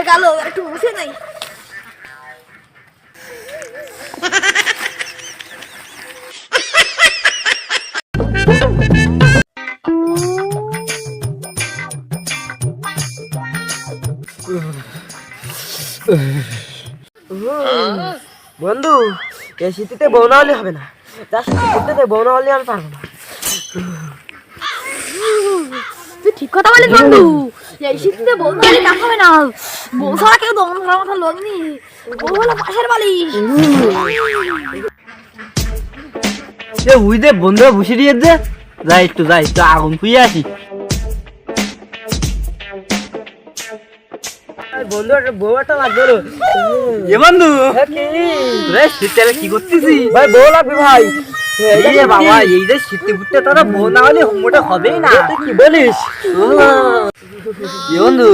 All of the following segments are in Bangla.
গেল, একটু মুছে নেই। বন্ধু, এই শীতিতে বউ না হলে হবে না। যার সাথে ঘুরতে বউ না হলে আমি পারবো না। তুই ঠিক কথা বলিস বন্ধু, এই শীতে বউ না হলে কাজ হবে না। বউ ছাড়া কেউ দমন করার কথা লড়নি, বউ হলো পাশের বাড়ি। বুঝতে বন্ধু বসে দিয়ে দে, যাই একটু আগুন ফুয়ে আসি। বন্ধু একটা বউ একটা লাগবে। বন্ধু শীতকালে কি করতেছি? ভাই বউ লাগবে ভাই। বাবা এই যে শীতে ফুটতে তারা বউ না হলে মোটা হবেই না। কি বলিস বন্ধু?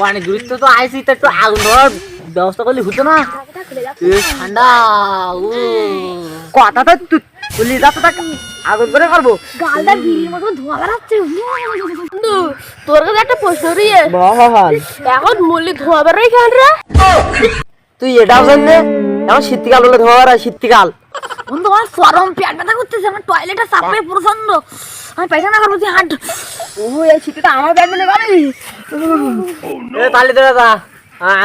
অনেক দূরত্ব তো আইসি, তা একটু আগুন ধরার ব্যবস্থা করলে হতো না? ঠান্ডা কথাটা তুলি যাতে তাকে আগুন করে করবো। গালটা বিড়ির মতো ধোঁয়া বেড়াচ্ছে। বন্ধু তোর কাছে একটা প্রশ্ন রইয়ে, এখন মল্লি ধোঁয়া বেরোয় কেন রে? তুই এটাও জানলে এখন শীতকাল বলে ধোয়া বেড়ায়? শীতকাল বন্ধু আমার চরম পেট ব্যথা করতেছে, আমার টয়লেটে চাপে প্রচন্ড, আমি পায়খানা করবো। তুই হাঁট। ও এই শীতটা আমার ব্যাগ মেনে পারি। তাহলে তো দাদা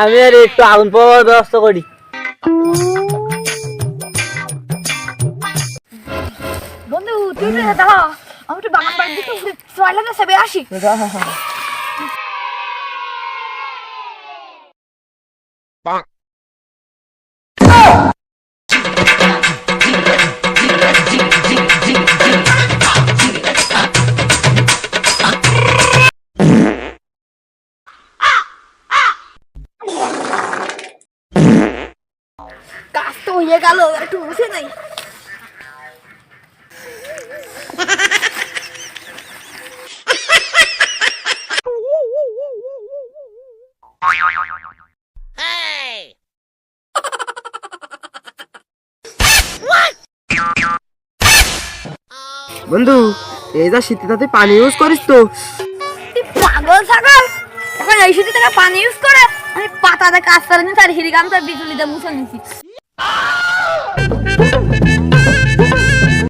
আমি আর একটু আগুন পাওয়ার ব্যবস্থা করি। বন্ধু তুই দাঁড়া, আমি একটু বাগান বাড়ির দিকে টয়লেটে সেবে আসি। কাজ তো হয়ে গেল, একটু মুছে নেই। বন্ধু এই যা শীতে তুই পানি ইউজ করিস তো? পাগল ছাগল, এখন এই শীতে টাকা পানি ইউজ করে আমি পাতাতে কাজ করে নিচ্ছি আর হিরিগাম তো বিজুলিতে মুছে নিচ্ছি।